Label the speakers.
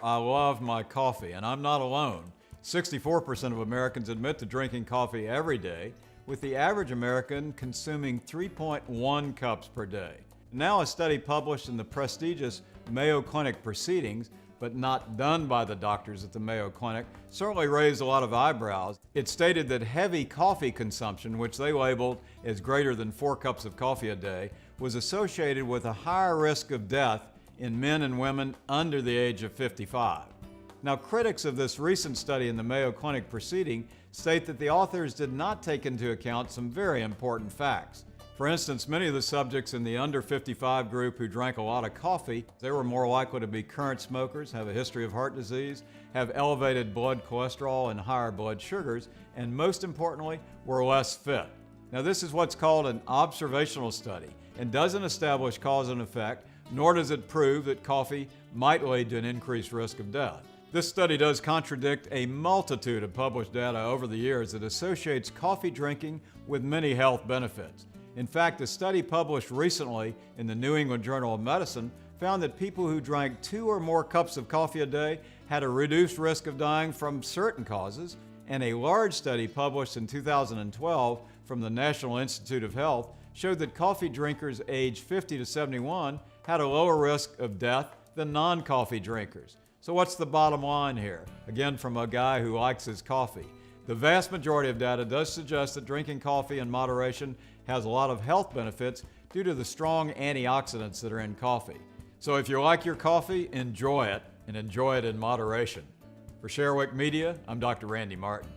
Speaker 1: I love my coffee, and I'm not alone. 64% of Americans admit to drinking coffee every day, with the average American consuming 3.1 cups per day. Now, a study published in the prestigious Mayo Clinic Proceedings, but not done by the doctors at the Mayo Clinic, certainly raised a lot of eyebrows. It stated that heavy coffee consumption, which they labeled as greater than 4 cups of coffee a day, was associated with a higher risk of death in men and women under the age of 55. Now, critics of this recent study in the Mayo Clinic Proceeding state that the authors did not take into account some very important facts. For instance, many of the subjects in the under 55 group who drank a lot of coffee, they were more likely to be current smokers, have a history of heart disease, have elevated blood cholesterol and higher blood sugars, and most importantly, were less fit. Now, this is what's called an observational study and doesn't establish cause and effect, nor does it prove that coffee might lead to an increased risk of death. This study does contradict a multitude of published data over the years that associates coffee drinking with many health benefits. In fact, a study published recently in the New England Journal of Medicine found that people who drank 2 or more cups of coffee a day had a reduced risk of dying from certain causes, and a large study published in 2012 from the National Institute of Health showed that coffee drinkers aged 50 to 71 had a lower risk of death than non-coffee drinkers. So what's the bottom line here? Again, from a guy who likes his coffee. The vast majority of data does suggest that drinking coffee in moderation has a lot of health benefits due to the strong antioxidants that are in coffee. So if you like your coffee, enjoy it, and enjoy it in moderation. For Sharewick Media, I'm Dr. Randy Martin.